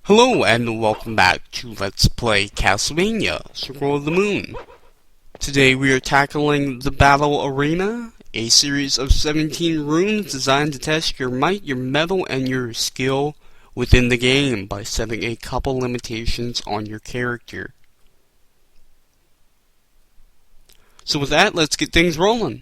Hello and welcome back to Let's Play Castlevania, Circle of the Moon. Today we are tackling the Battle Arena, a series of 17 rooms designed to test your might, your mettle, and your skill within the game by setting a couple limitations on your character. So with that, let's get things rolling.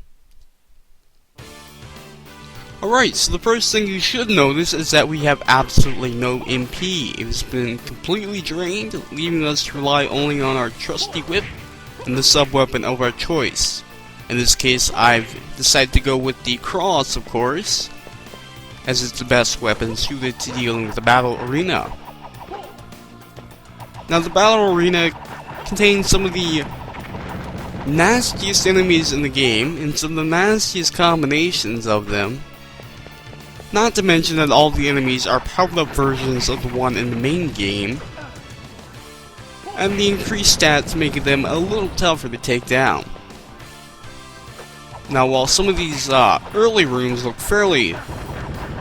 Alright, so the first thing you should notice is that we have absolutely no MP. It has been completely drained, leaving us to rely only on our trusty whip and the sub-weapon of our choice. In this case, I've decided to go with the cross, of course, as it's the best weapon suited to dealing with the battle arena. Now, the battle arena contains some of the nastiest enemies in the game, and some of the nastiest combinations of them. Not to mention that all the enemies are powered up versions of the one in the main game, and the increased stats making them a little tougher to take down. Now, while some of these early rooms look fairly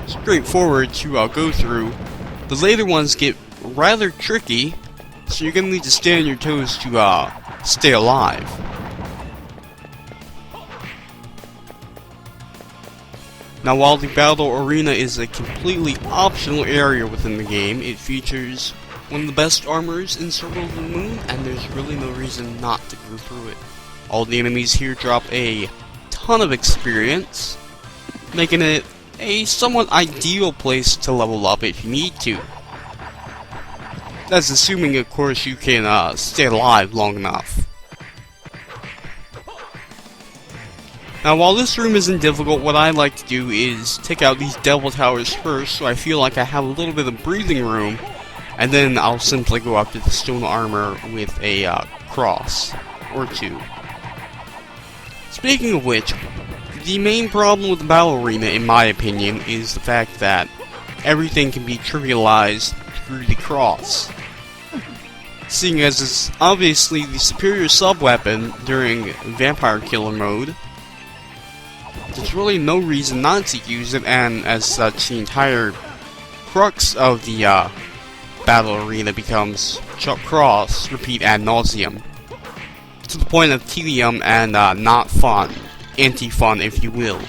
straightforward to go through, the later ones get rather tricky, so you're going to need to stay on your toes to stay alive. Now, while the battle arena is a completely optional area within the game, it features one of the best armors in Circle of the Moon, and there's really no reason not to go through it. All the enemies here drop a ton of experience, making it a somewhat ideal place to level up if you need to. That's assuming, of course, you can stay alive long enough. Now, while this room isn't difficult, what I like to do is take out these devil towers first, so I feel like I have a little bit of breathing room, and then I'll simply go after the stone armor with a cross or two. Speaking of which, the main problem with the battle arena, in my opinion, is the fact that everything can be trivialized through the cross. Seeing as it's obviously the superior sub-weapon during Vampire Killer mode, there's really no reason not to use it, and as such, the entire crux of the battle arena becomes Chuck Cross, repeat ad nauseum, to the point of tedium and not fun, anti-fun if you will.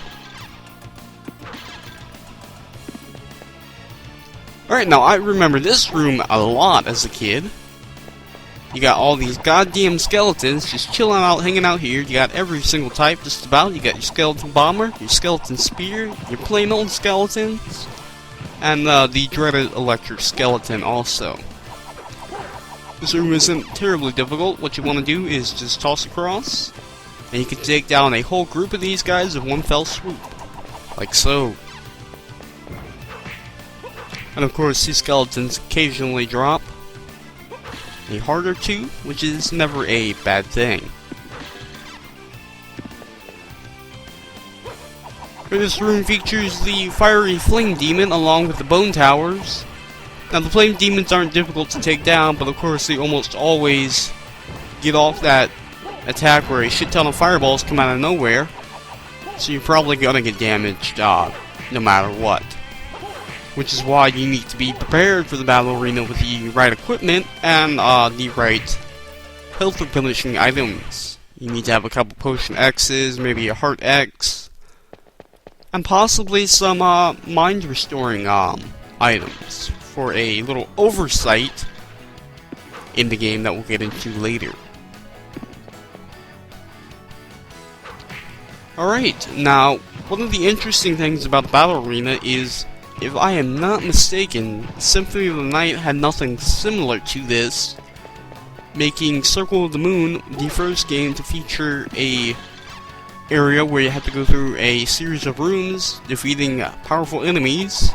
Alright, now I remember this room a lot as a kid. You got all these goddamn skeletons just chilling out, hanging out here. You got every single type just about. You got your skeleton bomber, your skeleton spear, your plain old skeletons, and the dreaded electric skeleton also. This room isn't terribly difficult. What you want to do is just toss across, and you can take down a whole group of these guys in one fell swoop. Like so. And of course, these skeletons occasionally drop a heart or two, which is never a bad thing. This room features the fiery flame demon along with the bone towers. Now, the flame demons aren't difficult to take down, but of course they almost always get off that attack where a shit ton of fireballs come out of nowhere, so you're probably gonna get damaged no matter what. Which is why you need to be prepared for the battle arena with the right equipment and the right health replenishing items. You need to have a couple potion X's, maybe a heart X, and possibly some mind restoring items for a little oversight in the game that we'll get into later. Alright, now one of the interesting things about the battle arena is, if I am not mistaken, Symphony of the Night had nothing similar to this, making Circle of the Moon the first game to feature a area where you have to go through a series of rooms, defeating powerful enemies,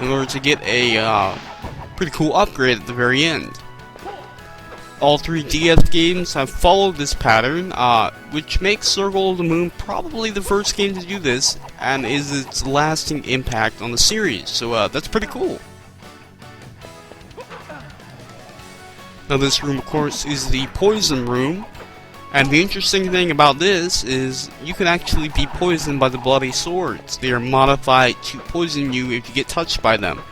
in order to get a pretty cool upgrade at the very end. All three DS games have followed this pattern, which makes Circle of the Moon probably the first game to do this, and is its lasting impact on the series, so that's pretty cool. Now, this room, of course, is the poison room, and the interesting thing about this is you can actually be poisoned by the bloody swords. They are modified to poison you if you get touched by them,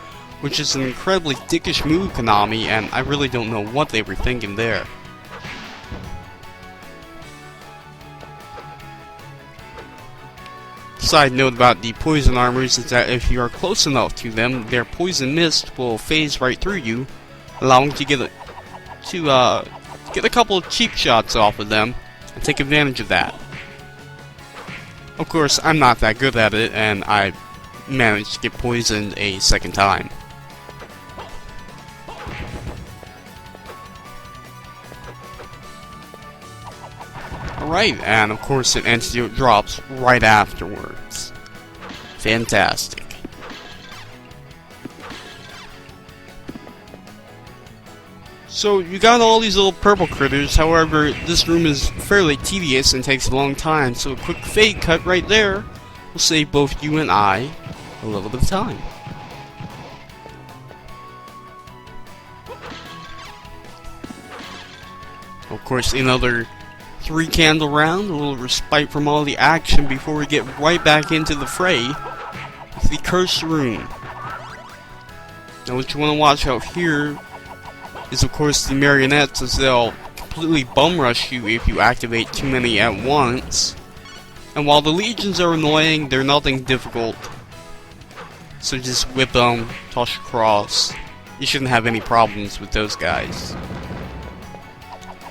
which is an incredibly dickish move, Konami, and I really don't know what they were thinking there. Side note about the poison armors is that if you are close enough to them, their poison mist will phase right through you, allowing you to get a couple of cheap shots off of them and take advantage of that. Of course, I'm not that good at it, and I managed to get poisoned a second time. Alright, and of course an antidote drops right afterwards. Fantastic. So you got all these little purple critters, however this room is fairly tedious and takes a long time, so a quick fade cut right there will save both you and I a little bit of time. Of course, another 3-candle round, a little respite from all the action before we get right back into the fray with the cursed room. Now what you want to watch out here is of course the marionettes, as they'll completely bum rush you if you activate too many at once. And while the legions are annoying, they're nothing difficult. So just whip them, toss across. You shouldn't have any problems with those guys.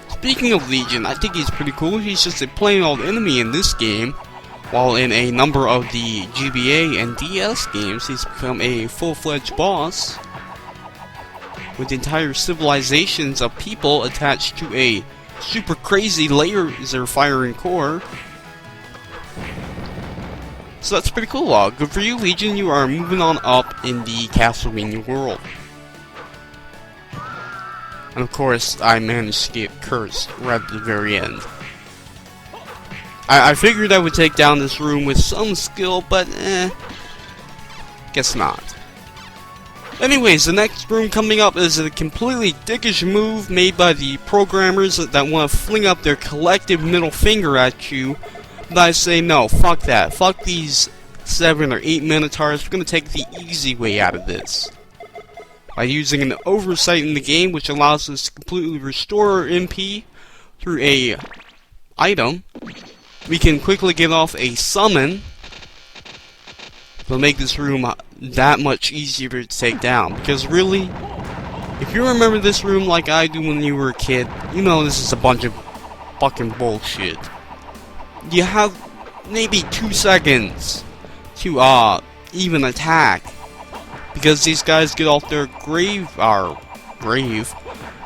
Speaking of Legion, I think he's pretty cool. He's just a plain old enemy in this game, while in a number of the GBA and DS games, he's become a full-fledged boss, with entire civilizations of people attached to a super crazy laser firing core. So that's pretty cool. Good for you, Legion. You are moving on up in the Castlevania world. And of course, I managed to get cursed right at the very end. I figured I would take down this room with some skill, but guess not. Anyways, the next room coming up is a completely dickish move made by the programmers that want to fling up their collective middle finger at you. But I say no, fuck that. Fuck these 7 or 8 Minotaurs. We're going to take the easy way out of this. By using an oversight in the game, which allows us to completely restore our MP through a item, we can quickly get off a summon. It'll make this room that much easier to take down. Because really, if you remember this room like I do when you were a kid, you know this is a bunch of fucking bullshit. You have maybe 2 seconds to even attack, because these guys get off their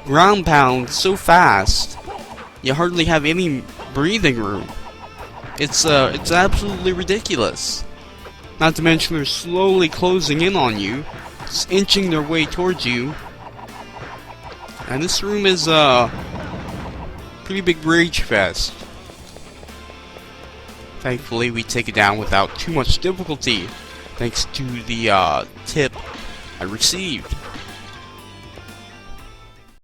ground pound so fast, you hardly have any breathing room. It's absolutely ridiculous. Not to mention they're slowly closing in on you, just inching their way towards you. And this room is a pretty big rage fest. Thankfully, we take it down without too much difficulty, thanks to the tip I received.